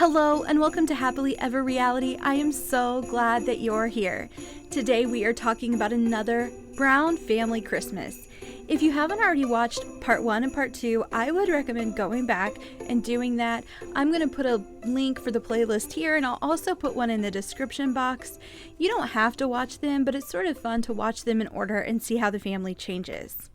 Hello and welcome to Happily Ever Reality. I am so glad that you're here. Today we are talking about another Brown family Christmas. If you haven't already watched part 1 and part 2, I would recommend going back and doing that. I'm going to put a link for the playlist here, and I'll also put one in the description box. You don't have to watch them, but it's sort of fun to watch them in order and see how the family changes.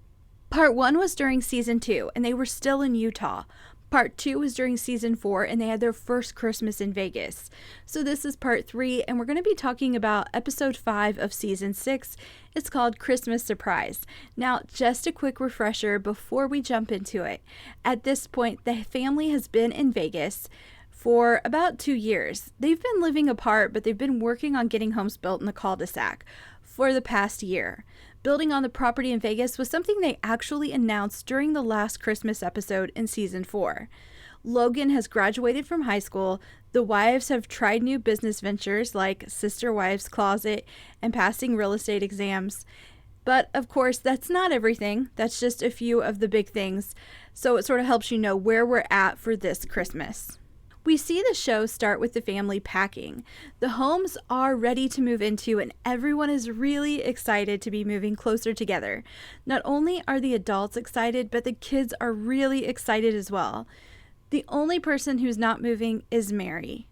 Part 1 was during season 2, and they were still in Utah. Part 2 was during season 4, and they had their first Christmas in Vegas. So this is part 3, and we're going to be talking about episode 5 of season 6. It's called Christmas Surprise. Now, just a quick refresher before we jump into it. At this point, the family has been in Vegas for about 2 years. They've been living apart, but they've been working on getting homes built in the cul-de-sac for the past year. Building on the property in Vegas was something they actually announced during the last Christmas episode in season 4. Logan has graduated from high school. The wives have tried new business ventures like Sister Wives Closet and passing real estate exams. But of course, that's not everything. That's just a few of the big things. So it sort of helps you know where we're at for this Christmas. We see the show start with the family packing. The homes are ready to move into, and everyone is really excited to be moving closer together. Not only are the adults excited, but the kids are really excited as well. The only person who's not moving is Mary.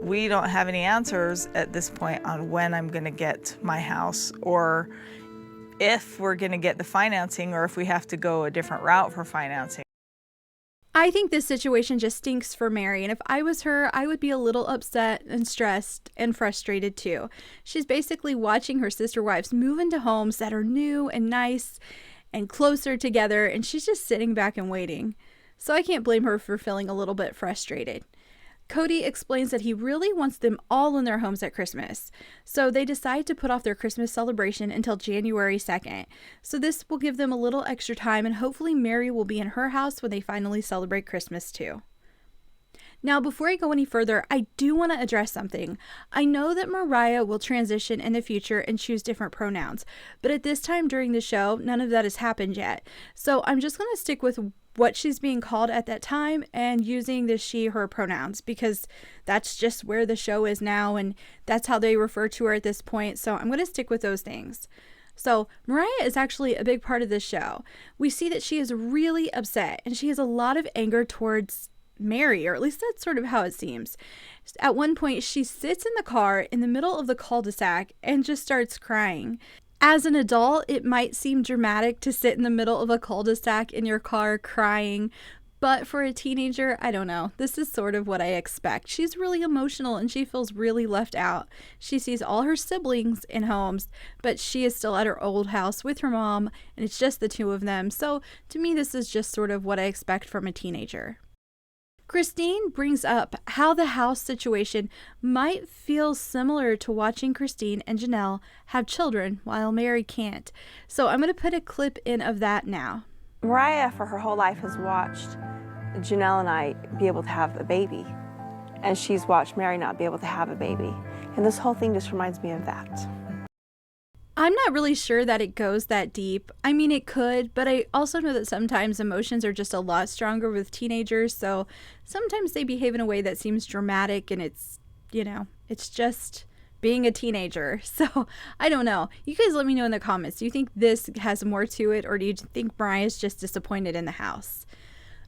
We don't have any answers at this point on when I'm going to get my house, or if we're going to get the financing, or if we have to go a different route for financing. I think this situation just stinks for Mary, and if I was her, I would be a little upset and stressed and frustrated too. She's basically watching her sister wives move into homes that are new and nice and closer together, and she's just sitting back and waiting. So I can't blame her for feeling a little bit frustrated. Cody explains that he really wants them all in their homes at Christmas. So they decide to put off their Christmas celebration until January 2nd. So this will give them a little extra time, and hopefully Mary will be in her house when they finally celebrate Christmas too. Now, before I go any further, I do want to address something. I know that Mariah will transition in the future and choose different pronouns, but at this time during the show, none of that has happened yet. So I'm just going to stick with what she's being called at that time and using the she, her pronouns, because that's just where the show is now, and that's how they refer to her at this point. So I'm going to stick with those things. So Mariah is actually a big part of this show. We see that she is really upset, and she has a lot of anger towards Mary, or at least that's sort of how it seems. At one point, she sits in the car in the middle of the cul-de-sac and just starts crying. As an adult, it might seem dramatic to sit in the middle of a cul-de-sac in your car crying, but for a teenager, I don't know. This is sort of what I expect. She's really emotional and she feels really left out. She sees all her siblings in homes, but she is still at her old house with her mom, and it's just the two of them. So to me, this is just sort of what I expect from a teenager. Christine brings up how the house situation might feel similar to watching Christine and Janelle have children while Mary can't. So I'm going to put a clip in of that now. Mariah, for her whole life, has watched Janelle and I be able to have a baby. And she's watched Mary not be able to have a baby. And this whole thing just reminds me of that. I'm not really sure that it goes that deep. I mean, it could, but I also know that sometimes emotions are just a lot stronger with teenagers, so sometimes they behave in a way that seems dramatic, and it's just being a teenager. So I don't know. You guys let me know in the comments. Do you think this has more to it, or do you think Mariah's just disappointed in the house?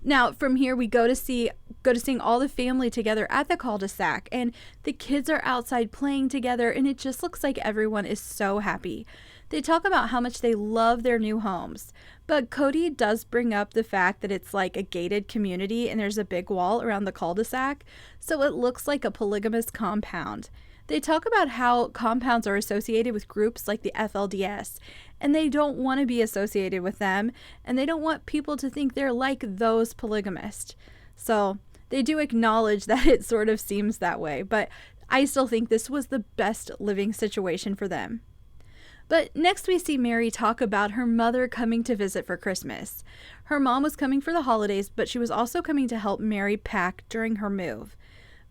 Now, from here, we go to seeing all the family together at the cul-de-sac, and the kids are outside playing together, and it just looks like everyone is so happy. They talk about how much they love their new homes, but Cody does bring up the fact that it's like a gated community, and there's a big wall around the cul-de-sac, so it looks like a polygamous compound. They talk about how compounds are associated with groups like the FLDS, and they don't want to be associated with them, and they don't want people to think they're like those polygamists. So they do acknowledge that it sort of seems that way, but I still think this was the best living situation for them. But next we see Mary talk about her mother coming to visit for Christmas. Her mom was coming for the holidays, but she was also coming to help Mary pack during her move.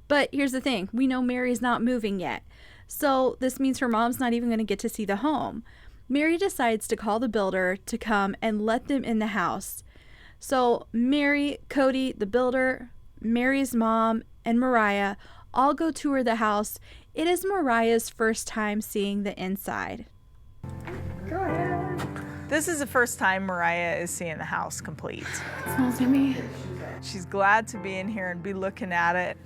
But here's the thing, we know Mary's not moving yet. So this means her mom's not even going to get to see the home. Mary decides to call the builder to come and let them in the house. So Mary, Cody, the builder, Mary's mom, and Mariah all go tour the house. It is Mariah's first time seeing the inside. Go ahead. This is the first time Mariah is seeing the house complete. It smells yummy. She's glad to be in here and be looking at it.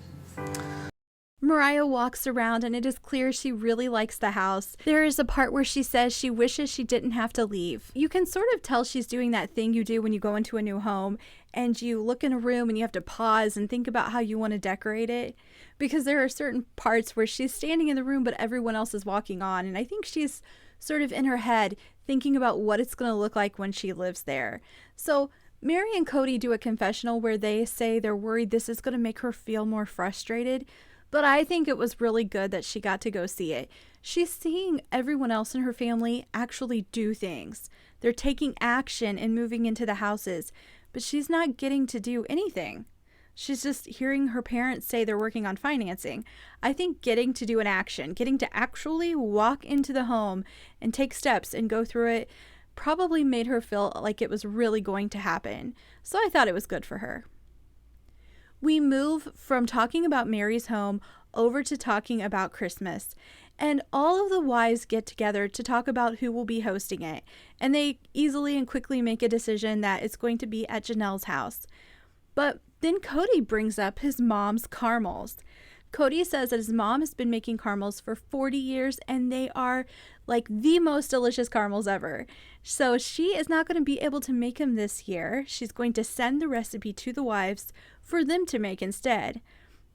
Mariah walks around and it is clear she really likes the house. There is a part where she says she wishes she didn't have to leave. You can sort of tell she's doing that thing you do when you go into a new home and you look in a room and you have to pause and think about how you want to decorate it, because there are certain parts where she's standing in the room but everyone else is walking on, and I think she's sort of in her head thinking about what it's going to look like when she lives there. So Mary and Cody do a confessional where they say they're worried this is going to make her feel more frustrated. But I think it was really good that she got to go see it. She's seeing everyone else in her family actually do things. They're taking action and moving into the houses, but she's not getting to do anything. She's just hearing her parents say they're working on financing. I think getting to do an action, getting to actually walk into the home and take steps and go through it probably made her feel like it was really going to happen. So I thought it was good for her. We move from talking about Mary's home over to talking about Christmas, and all of the wives get together to talk about who will be hosting it, and they easily and quickly make a decision that it's going to be at Janelle's house. But then Cody brings up his mom's caramels. Cody says that his mom has been making caramels for 40 years and they are like the most delicious caramels ever. So she is not going to be able to make them this year. She's going to send the recipe to the wives for them to make instead.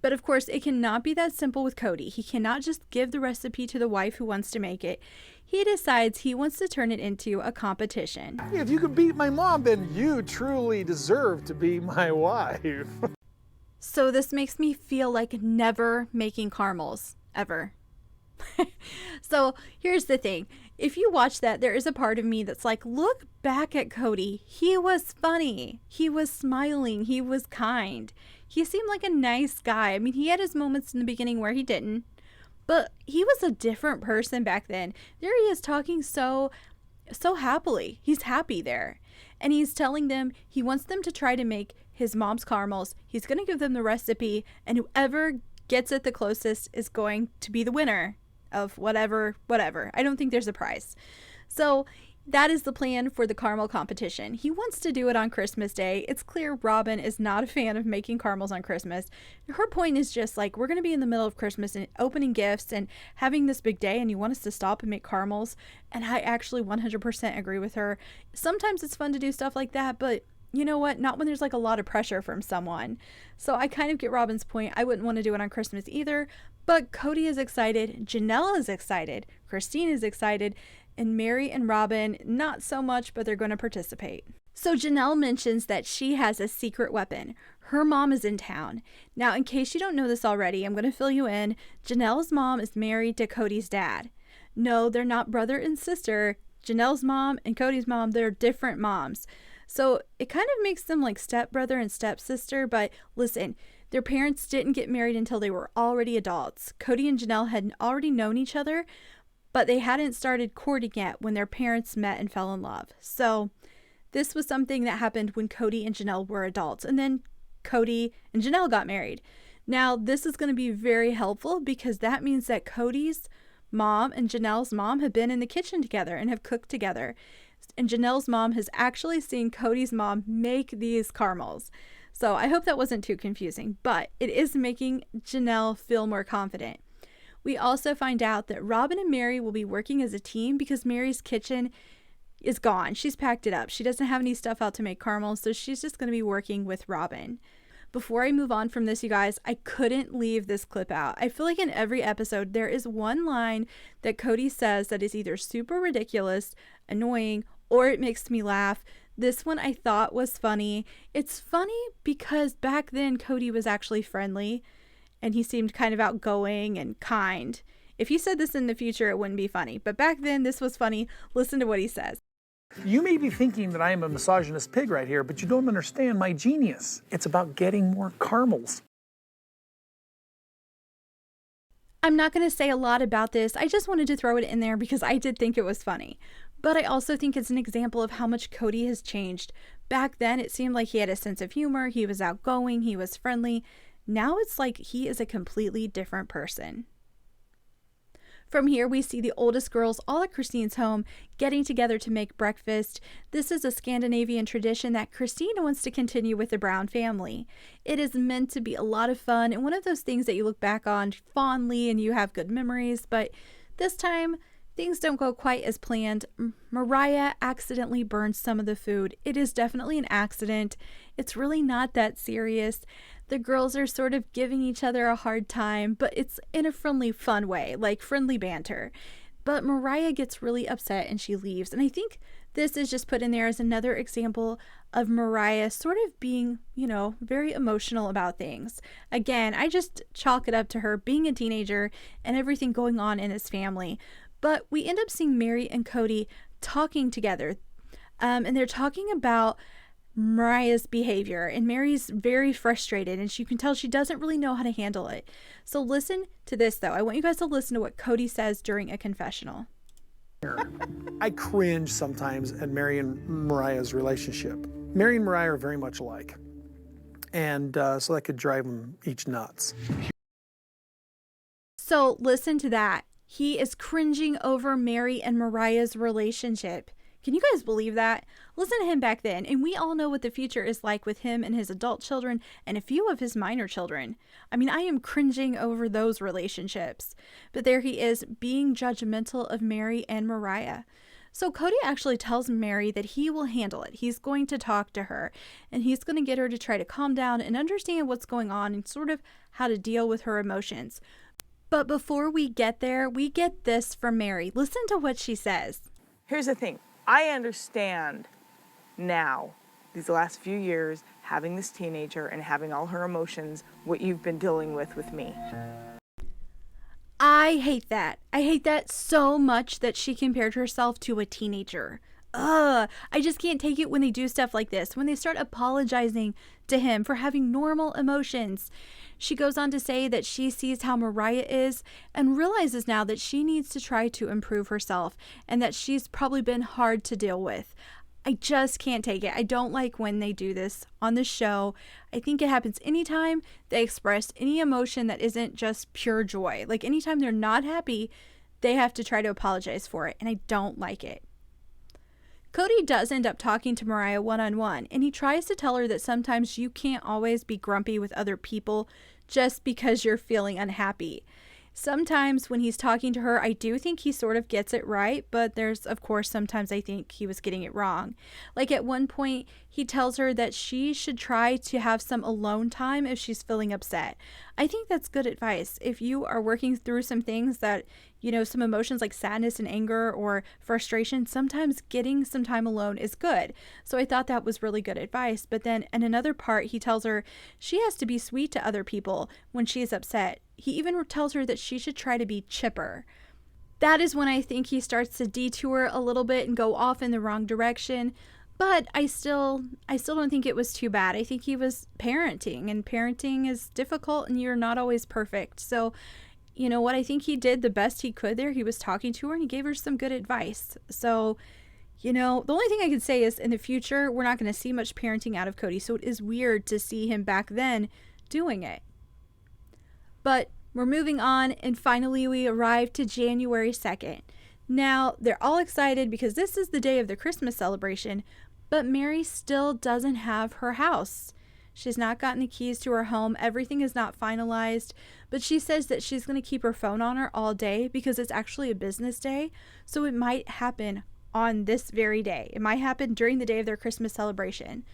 But of course, it cannot be that simple with Cody. He cannot just give the recipe to the wife who wants to make it. He decides he wants to turn it into a competition. If you can beat my mom, then you truly deserve to be my wife. So this makes me feel like never making caramels, ever. So here's the thing. If you watch that, there is a part of me that's like, look back at Cody. He was funny. He was smiling. He was kind. He seemed like a nice guy. I mean, he had his moments in the beginning where he didn't, but he was a different person back then. There he is talking so happily. He's happy there. And he's telling them he wants them to try to make his mom's caramels. He's going to give them the recipe, and whoever gets it the closest is going to be the winner of whatever. I don't think there's a prize. So that is the plan for the caramel competition. He wants to do it on Christmas Day. It's clear Robin is not a fan of making caramels on Christmas. Her point is just like, we're going to be in the middle of Christmas and opening gifts and having this big day, and you want us to stop and make caramels. And I actually 100% agree with her. Sometimes it's fun to do stuff like that, but you know what? Not when there's like a lot of pressure from someone. So I kind of get Robin's point. I wouldn't want to do it on Christmas either. But Cody is excited. Janelle is excited. Christine is excited. And Mary and Robin, not so much, but they're going to participate. So Janelle mentions that she has a secret weapon. Her mom is in town. Now, in case you don't know this already, I'm going to fill you in. Janelle's mom is married to Cody's dad. No, they're not brother and sister. Janelle's mom and Cody's mom, they're different moms. So it kind of makes them like stepbrother and stepsister, but listen, their parents didn't get married until they were already adults. Cody and Janelle had already known each other, but they hadn't started courting yet when their parents met and fell in love. So this was something that happened when Cody and Janelle were adults, and then Cody and Janelle got married. Now, this is going to be very helpful because that means that Cody's mom and Janelle's mom have been in the kitchen together and have cooked together. And Janelle's mom has actually seen Cody's mom make these caramels. So I hope that wasn't too confusing, but it is making Janelle feel more confident. We also find out that Robin and Mary will be working as a team because Mary's kitchen is gone. She's packed it up. She doesn't have any stuff out to make caramels, so she's just going to be working with Robin. Before I move on from this, you guys, I couldn't leave this clip out. I feel like in every episode, there is one line that Cody says that is either super ridiculous, annoying, or it makes me laugh. This one I thought was funny. It's funny because back then Cody was actually friendly and he seemed kind of outgoing and kind. If he said this in the future, it wouldn't be funny. But back then, this was funny. Listen to what he says. You may be thinking that I am a misogynist pig right here, but you don't understand my genius. It's about getting more caramels. I'm not going to say a lot about this. I just wanted to throw it in there because I did think it was funny. But I also think it's an example of how much Cody has changed. Back then, it seemed like he had a sense of humor. He was outgoing. He was friendly. Now it's like he is a completely different person. From here, we see the oldest girls all at Christine's home getting together to make breakfast. This is a Scandinavian tradition that Christine wants to continue with the Brown family. It is meant to be a lot of fun and one of those things that you look back on fondly and you have good memories, but this time things don't go quite as planned. Mariah accidentally burns some of the food. It is definitely an accident. It's really not that serious. The girls are sort of giving each other a hard time, but it's in a friendly, fun way, like friendly banter. But Mariah gets really upset and she leaves. And I think this is just put in there as another example of Mariah sort of being, very emotional about things. Again, I just chalk it up to her being a teenager and everything going on in his family. But we end up seeing Mary and Cody talking together. And they're talking about Mariah's behavior, and Mary's very frustrated, and you can tell she doesn't really know how to handle it. So listen to this, though. I want you guys to listen to what Cody says during a confessional. I cringe sometimes at Mary and Mariah's relationship. Mary and Mariah are very much alike, and so that could drive them each nuts. So listen to that. He is cringing over Mary and Mariah's relationship. Can you guys believe that? Listen to him back then, and we all know what the future is like with him and his adult children and a few of his minor children. I mean, I am cringing over those relationships. But there he is, being judgmental of Mary and Mariah. So Cody actually tells Mary that he will handle it. He's going to talk to her, and he's going to get her to try to calm down and understand what's going on and sort of how to deal with her emotions. But before we get there, we get this from Mary. Listen to what she says. Here's the thing. I understand now, these last few years, having this teenager and having all her emotions, what you've been dealing with me. I hate that. I hate that so much that she compared herself to a teenager. I just can't take it when they do stuff like this, when they start apologizing to him for having normal emotions. She goes on to say that she sees how Mariah is and realizes now that she needs to try to improve herself and that she's probably been hard to deal with. I just can't take it. I don't like when they do this on the show. I think it happens anytime they express any emotion that isn't just pure joy. Like anytime they're not happy, they have to try to apologize for it, and I don't like it. Cody does end up talking to Mariah one-on-one, and he tries to tell her that sometimes you can't always be grumpy with other people just because you're feeling unhappy. Sometimes when he's talking to her, I do think he sort of gets it right, but there's, of course, sometimes I think he was getting it wrong. Like at one point, he tells her that she should try to have some alone time if she's feeling upset. I think that's good advice. If you are working through some things that, some emotions like sadness and anger or frustration, sometimes getting some time alone is good. So I thought that was really good advice. But then in another part, he tells her she has to be sweet to other people when she's upset. He even tells her that she should try to be chipper. That is when I think he starts to detour a little bit and go off in the wrong direction. But I still don't think it was too bad. I think he was parenting, and parenting is difficult and you're not always perfect. So, you know what? I think he did the best he could there. He was talking to her and he gave her some good advice. So, the only thing I can say is in the future, we're not going to see much parenting out of Cody. So it is weird to see him back then doing it. But we're moving on, and finally we arrive to January 2nd. Now, they're all excited because this is the day of the Christmas celebration, but Mary still doesn't have her house. She's not gotten the keys to her home. Everything is not finalized, but she says that she's going to keep her phone on her all day because it's actually a business day, so it might happen on this very day. It might happen during the day of their Christmas celebration.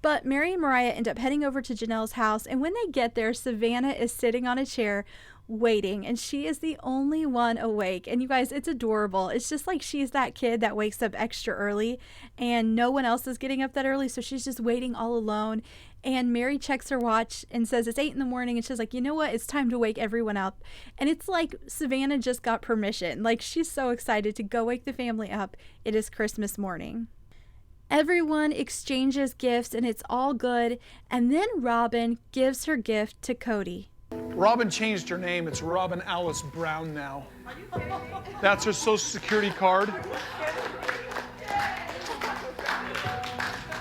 But Mary and Mariah end up heading over to Janelle's house, and when they get there, Savannah is sitting on a chair waiting, and she is the only one awake. And you guys, it's adorable. It's just like she's that kid that wakes up extra early, and no one else is getting up that early, so she's just waiting all alone. And Mary checks her watch and says it's 8 a.m, and she's like, you know what? It's time to wake everyone up. And it's like Savannah just got permission. Like, she's so excited to go wake the family up. It is Christmas morning. Everyone exchanges gifts and it's all good. And then Robin gives her gift to Cody. Robin changed her name. It's Robin Alice Brown now. That's her social security card.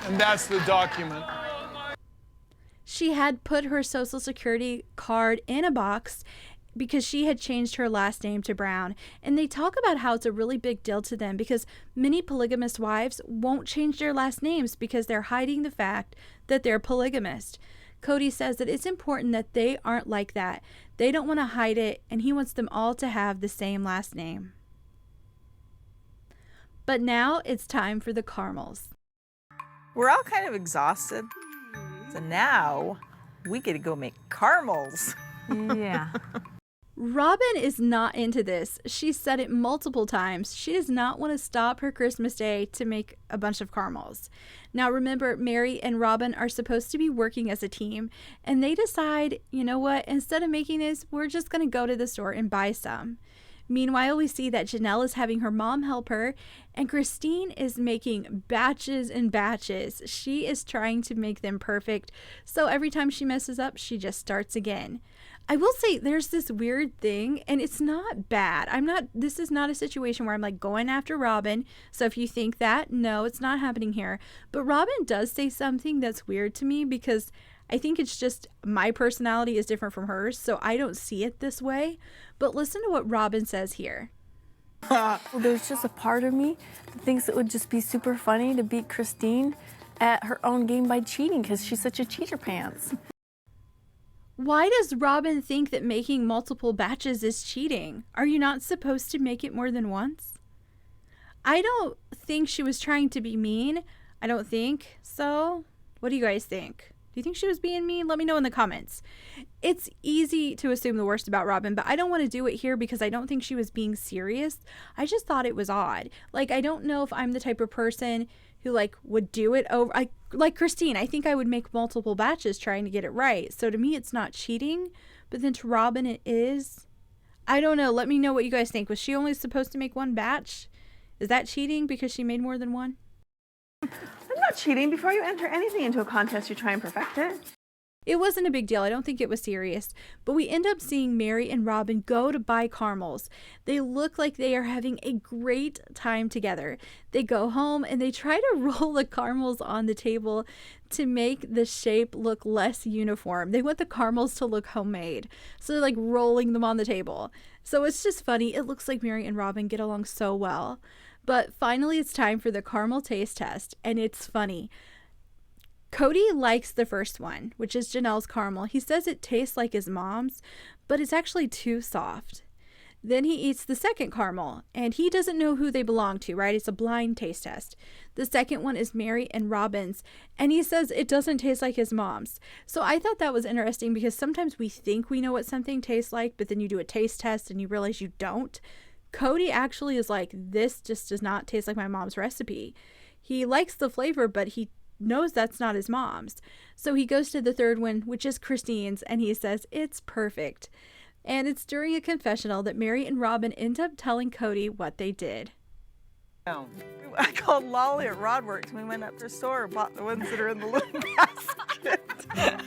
And that's the document. She had put her social security card in a box because she had changed her last name to Brown. And they talk about how it's a really big deal to them because many polygamous wives won't change their last names because they're hiding the fact that they're polygamist. Cody says that it's important that they aren't like that. They don't want to hide it, and he wants them all to have the same last name. But now it's time for the caramels. We're all kind of exhausted. So now we get to go make caramels. Yeah. Robin is not into this. She said it multiple times. She does not want to stop her Christmas day to make a bunch of caramels. Now remember, Mary and Robin are supposed to be working as a team, and they decide, you know what, instead of making this, we're just going to go to the store and buy some. Meanwhile, we see that Janelle is having her mom help her, and Christine is making batches and batches. She is trying to make them perfect, so every time she messes up, she just starts again. I will say there's this weird thing, and it's not bad. This is not a situation where I'm like going after Robin. So if you think that, no, it's not happening here. But Robin does say something that's weird to me because I think it's just my personality is different from hers. So I don't see it this way. But listen to what Robin says here. Well, there's just a part of me that thinks it would just be super funny to beat Christine at her own game by cheating because she's such a cheater pants. Why does Robin think that making multiple batches is cheating? Are you not supposed to make it more than once? I don't think she was trying to be mean. I don't think so. What do you guys think? Do you think she was being mean? Let me know in the comments. It's easy to assume the worst about Robin, but I don't want to do it here because I don't think she was being serious. I just thought it was odd. Like, I don't know if I'm the type of person who would do it over. Like Christine, I think I would make multiple batches trying to get it right. So to me, it's not cheating, but then to Robin, it is. I don't know. Let me know what you guys think. Was she only supposed to make one batch? Is that cheating because she made more than one? I'm not cheating. Before you enter anything into a contest, you try and perfect it. It wasn't a big deal. I don't think it was serious. But we end up seeing Mary and Robin go to buy caramels. They look like they are having a great time together. They go home and they try to roll the caramels on the table to make the shape look less uniform. They want the caramels to look homemade. So they're rolling them on the table. So it's just funny. It looks like Mary and Robin get along so well. But finally, it's time for the caramel taste test. And it's funny. Cody likes the first one, which is Janelle's caramel. He says it tastes like his mom's, but it's actually too soft. Then he eats the second caramel, and he doesn't know who they belong to, right? It's a blind taste test. The second one is Mary and Robin's, and he says it doesn't taste like his mom's. So I thought that was interesting because sometimes we think we know what something tastes like, but then you do a taste test and you realize you don't. Cody actually is like, this just does not taste like my mom's recipe. He likes the flavor, but he knows that's not his mom's. So he goes to the third one, which is Christine's, and he says it's perfect. And it's during a confessional that Mary and Robin end up telling Cody what they did. I called Lolly at Rodworks and we went up to the store and bought the ones that are in the little basket.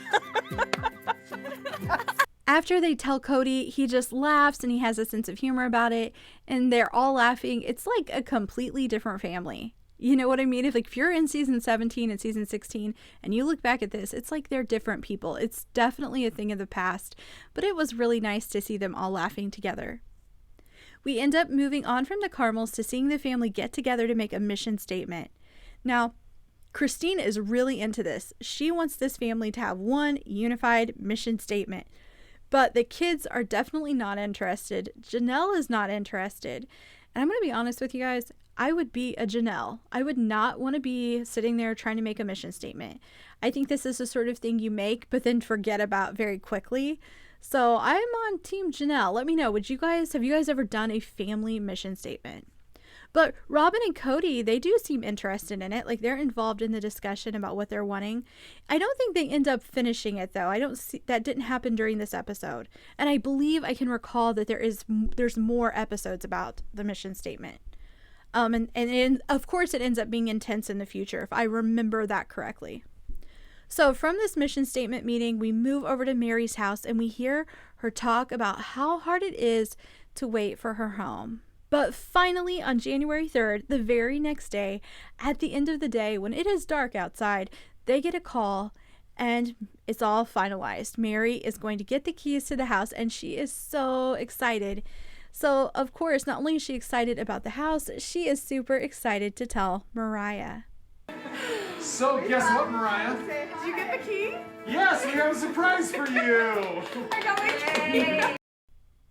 After they tell Cody, he just laughs and he has a sense of humor about it, and they're all laughing. It's like a completely different family. You know what I mean? If you're in season 17 and season 16 and you look back at this, it's like they're different people. It's definitely a thing of the past, but it was really nice to see them all laughing together. We end up moving on from the caramels to seeing the family get together to make a mission statement. Now, Christine is really into this. She wants this family to have one unified mission statement, but the kids are definitely not interested. Janelle is not interested. And I'm going to be honest with you guys, I would be a Janelle. I would not want to be sitting there trying to make a mission statement. I think this is the sort of thing you make, but then forget about very quickly. So I'm on Team Janelle. Let me know. Have you guys ever done a family mission statement? But Robin and Cody, they do seem interested in it. They're involved in the discussion about what they're wanting. I don't think they end up finishing it though. I don't see that didn't happen during this episode. And I believe I can recall that there's more episodes about the mission statement. And of course it ends up being intense in the future, if I remember that correctly. So from this mission statement meeting, we move over to Mary's house and we hear her talk about how hard it is to wait for her home. But finally, on January 3rd, the very next day, at the end of the day, when it is dark outside, they get a call And it's all finalized. Mary is going to get the keys to the house, and she is so excited. So, of course, not only is she excited about the house, she is super excited to tell Mariah. So, guess what, Mariah? Did you get the key? Yes, we have a surprise for you. I got my key.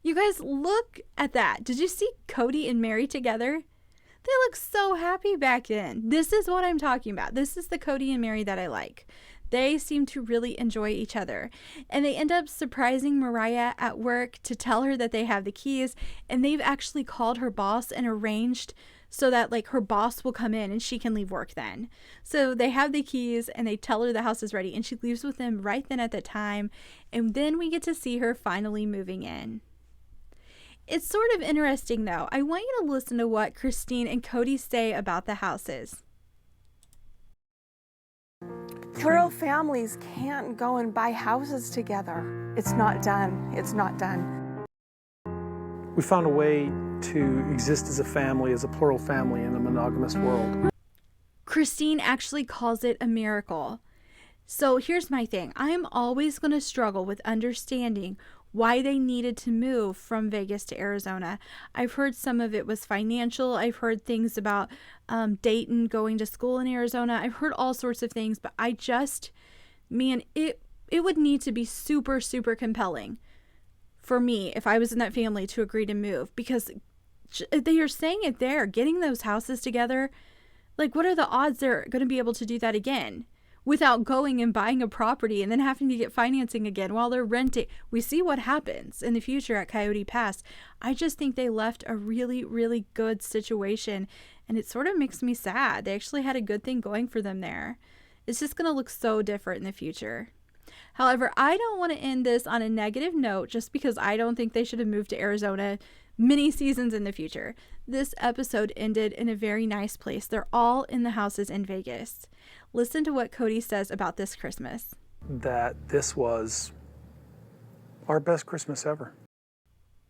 You guys, look at that. Did you see Cody and Mary together? They look so happy back then. This is what I'm talking about. This is the Cody and Mary that I like. They seem to really enjoy each other. And they end up surprising Mariah at work to tell her that they have the keys. And they've actually called her boss and arranged so that like her boss will come in and she can leave work then. So they have the keys and they tell her the house is ready, and she leaves with them right then at the time. And then we get to see her finally moving in. It's sort of interesting though. I want you to listen to what Christine and Cody say about the houses. Plural families can't go and buy houses together. It's not done. It's not done. We found a way to exist as a family, as a plural family in a monogamous world. Christine actually calls it a miracle. So here's my thing. I'm always going to struggle with understanding why they needed to move from Vegas to Arizona. I've heard some of it was financial. I've heard things about Dayton going to school in Arizona. I've heard all sorts of things, but I just, man, it would need to be super, super compelling for me if I was in that family to agree to move, because they are saying it there, getting those houses together. Like, what are the odds they're going to be able to do that again without going and buying a property and then having to get financing again while they're renting? We see what happens in the future at Coyote Pass. I just think they left a really, really good situation, and it sort of makes me sad. They actually had a good thing going for them there. It's just going to look so different in the future. However, I don't want to end this on a negative note just because I don't think they should have moved to Arizona many seasons in the future. This episode ended in a very nice place. They're all in the houses in Vegas. Listen to what Cody says about this Christmas. That this was our best Christmas ever.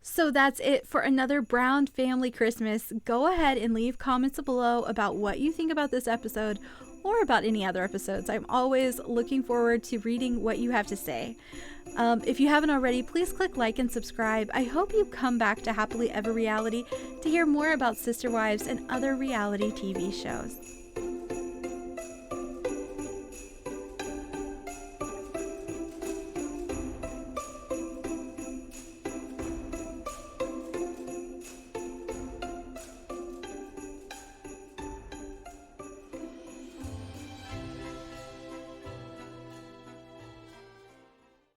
So that's it for another Brown Family Christmas. Go ahead and leave comments below about what you think about this episode or about any other episodes. I'm always looking forward to reading what you have to say. If you haven't already, please click like and subscribe. I hope you come back to Happily Ever Reality to hear more about Sister Wives and other reality TV shows.